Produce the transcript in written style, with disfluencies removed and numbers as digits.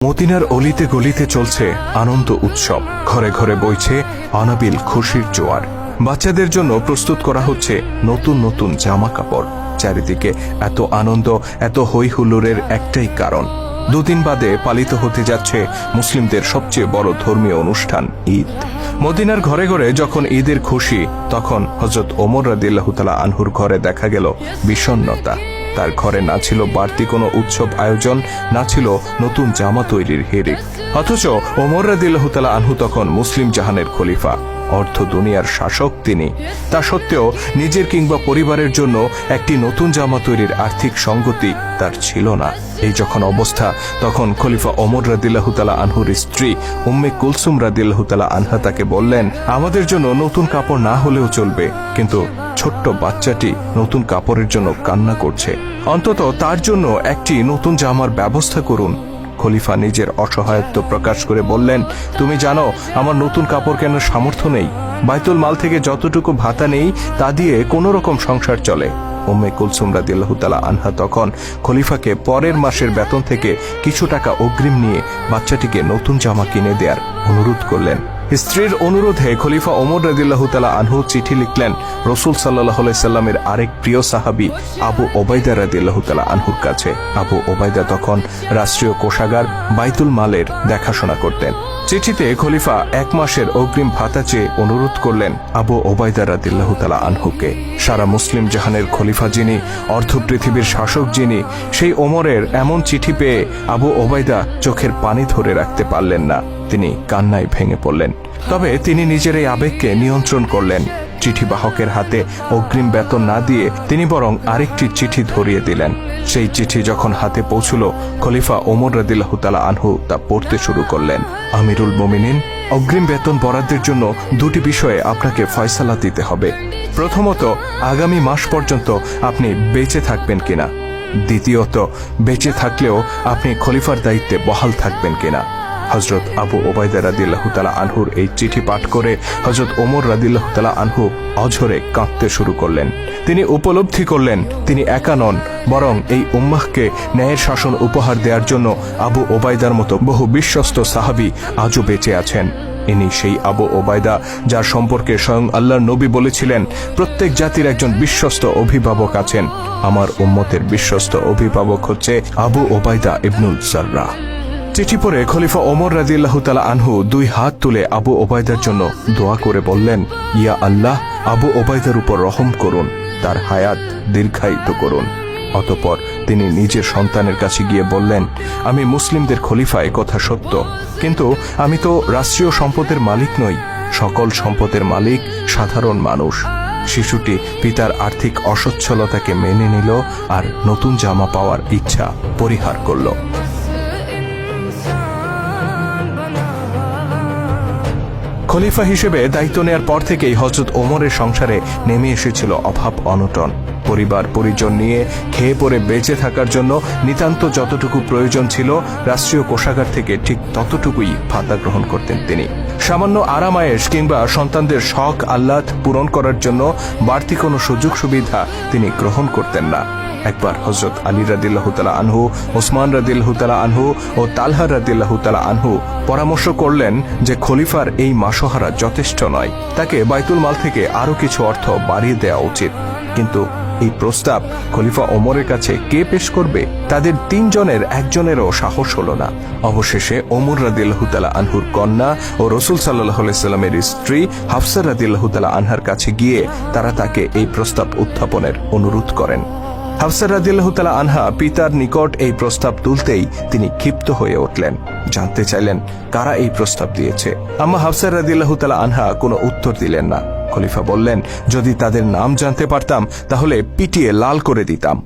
মদিনার অলিতে গলিতে চলছে আনন্দ উৎসব, ঘরে ঘরে বইছে অনাবিল খুশির জোয়ার। বাচ্চাদের জন্য প্রস্তুত করা হচ্ছে নতুন নতুন জামা কাপড়। চারিদিকে এত আনন্দ, এত হই হুল্লোড়ের একটাই কারণ, দুদিন বাদে পালিত হতে যাচ্ছে মুসলিমদের সবচেয়ে বড় ধর্মীয় অনুষ্ঠান ঈদ। মদিনার ঘরে ঘরে যখন ঈদের খুশি, তখন হযরত ওমর রাদিয়াল্লাহু তাআলা আনহুর ঘরে দেখা গেল বিষণ্ণতা। তার ঘরে না ছিল বাড়তি কোনো উৎসব আয়োজন, না ছিল নতুন জামা তৈরির হিড়িক। অথচ ওমর রাদিয়াল্লাহু তাআলা আনহু তখন মুসলিম জাহানের খলিফা, অর্ধ দুনিয়ার শাসক তিনি। তা সত্ত্বেও নিজের কিংবা পরিবারের জন্য একটি নতুন জামা তৈরির আর্থিক সঙ্গতি তার ছিল না। এই যখন অবস্থা, তখন খলিফা ওমর রাদিয়াল্লাহু তাআলা আনহুর স্ত্রী উম্মে কুলসুম রাদিয়াল্লাহু তাআলা আনহা তাকে বললেন, আমাদের জন্য নতুন কাপড় না হলেও চলবে, কিন্তু ছোট্ট বাচ্চাটি নতুন কাপড়ের জন্য কান্না করছে, অন্তত তার জন্য একটি নতুন জামার ব্যবস্থা করুন। খলিফা নিজের অসহায়ত্ব প্রকাশ করে বললেন, তুমি জানো আমার নতুন কাপড় কেনার সামর্থ্য নেই, বাইতুল মাল থেকে যতটুকু ভাতা নেই তা দিয়ে কোনো রকম সংসার চলে। উম্মে কুলসুম রাদিয়াল্লাহু তাআলা আনহা তখন খলিফাকে পরের মাসের বেতন থেকে কিছু টাকা অগ্রিম নিয়ে বাচ্চাটিকে নতুন জামা কিনে দেওয়ার অনুরোধ করলেন। স্ত্রীর অনুরোধে খলিফা ওমর রাদিয়াল্লাহু তাআলা আনহু চিঠি লিখলেন রাসূল সাল্লাল্লাহু আলাইহি সাল্লামের আরেক প্রিয় সাহাবী আবু ওবাইদা রাদিয়াল্লাহু তাআলা আনহুর কাছে। আবু ওবাইদা তখন রাষ্ট্রীয় কোষাগার বাইতুল মালের দেখাশোনা করতেন। চিঠিতে খলিফা 1 মাসের অগ্রিম ভাতা চেয়ে অনুরোধ করলেন আবু ওবাইদা রাদিয়াল্লাহু তাআলা আনহুকে। সারা মুসলিম জাহানের খলিফা যিনি, অর্ধ পৃথিবীর শাসক যিনি, সেই ওমরের এমন চিঠি পেয়ে আবু ওবাইদা চোখের পানি ধরে রাখতে পারলেন না। তিনি কান্নায় ভেঙে পড়লেন। তবে তিনি নিজের এই আবেগকে নিয়ন্ত্রণ করলেন। চিঠি বাহকের হাতে অগ্রিম বেতন না দিয়ে তিনি বরং আরেকটি চিঠি ধরিয়ে দিলেন। সেই চিঠি যখন হাতে পৌঁছল, খলিফা ওমর রাদিয়াল্লাহু তাআলা আনহু তা পড়তে শুরু করলেন। আমিরুল মুমিনিন, অগ্রিম বেতন বরাদ্দের জন্য দুটি বিষয়ে আপনাকে ফয়সালা দিতে হবে। প্রথমত, আগামী মাস পর্যন্ত আপনি বেঁচে থাকবেন কিনা। দ্বিতীয়ত, বেঁচে থাকলেও আপনি খলিফার দায়িত্বে বহাল থাকবেন কিনা। হযরত আবু ওবাইদা রাদিয়াল্লাহু তাআলা আনহুর এই চিঠি পাঠ করে হযরত ওমর রাদিয়াল্লাহু তাআলা আনহু অঝরে কাঁদতে শুরু করলেন। তিনি উপলব্ধি করলেন তিনি একা নন, বরং এই উম্মাহকে ন্যায়ের শাসন উপহার দেওয়ার জন্য আবু ওবাইদার মতো বহু বিশ্বস্ত সাহাবী আজও বেঁচে আছেন। ইনি সেই আবু ওবাইদা যার সম্পর্কে স্বয়ং আল্লাহর নবী বলেছিলেন, প্রত্যেক জাতির একজন বিশ্বস্ত অভিভাবক আছেন, আমার উম্মতের বিশ্বস্ত অভিভাবক হচ্ছে আবু ওবাইদা ইবনুল জাররাহ। চিঠি পড়ে খলিফা ওমর রাদিয়াল্লাহু তাআলা আনহু 2 হাত তুলে আবু ওবাইদার জন্য দোয়া করে বললেন, ইয়া আল্লাহ, আবু ওবাইদার উপর রহম করুন, তার হায়াত দীর্ঘায়িত করুন। অতঃপর তিনি নিজের সন্তানের কাছে গিয়ে বললেন, আমি মুসলিমদের খলিফা, এ কথা সত্য, কিন্তু আমি তো রাষ্ট্রীয় সম্পদের মালিক নই, সকল সম্পদের মালিক সাধারণ মানুষ। শিশুটি পিতার আর্থিক অসচ্ছলতাকে মেনে নিল আর নতুন জামা পাওয়ার ইচ্ছা পরিহার করল। খলিফা হিসেবে দায়িত্ব নেয়ার পর থেকেই হযরত ওমরের সংসারে নেমে এসেছিল অভাব অনটন। পরিবার পরিজন নিয়ে খেয়ে পরে বেঁচে থাকার জন্য নিতান্ত যতটুকু প্রয়োজন ছিল, রাষ্ট্রীয় কোষাগার থেকে ঠিক ততটুকুই ভাতা গ্রহণ করতেন তিনি। সামান্য আরামায়েশ কিংবা সন্তানদের শখ আহ্লাদ পূরণ করার জন্য বাড়তি কোনো সুযোগ সুবিধা তিনি গ্রহণ করতেন না। একবার হযরত আলী রাদিয়াল্লাহু তাআলা আনহু, ওসমান রাদিয়াল্লাহু তাআলা আনহু ও তালহা রাদিয়াল্লাহু তাআলা আনহু পরামর্শ করলেন যে খলিফার এই মাসোহারা যথেষ্ট নয়, তাকে বাইতুল মাল থেকে আরো কিছু অর্থ বাড়িয়ে দেওয়া উচিত। কিন্তু এই প্রস্তাব খলিফা ওমরের কাছে কে পেশ করবে? তাদের 3 জনের একজনেরও সাহস হলো না। অবশেষে ওমর রাদিয়াল্লাহু তাআলা আনহুর কন্যা ও রাসূল সাল্লাল্লাহু আলাইহি সাল্লামের স্ত্রী হাফসা রাদিয়াল্লাহু তাআলা আনহার কাছে গিয়ে তারা তাকে এই প্রস্তাব উত্থাপনের অনুরোধ করেন। হাফসা রাদিয়াল্লাহু তাআলা আনহা পিতার নিকট এই প্রস্তাব তুলতেই তিনি ক্ষিপ্ত হয়ে উঠলেন, জানতে চাইলেন কারা এই প্রস্তাব দিয়েছে। আম্মা হাফসা রাদিয়াল্লাহু তাআলা আনহা কোনো উত্তর দিলেন না। খলিফা বললেন, যদি তাদের নাম জানতে পারতাম তাহলে পিটিয়ে লাল করে দিতাম।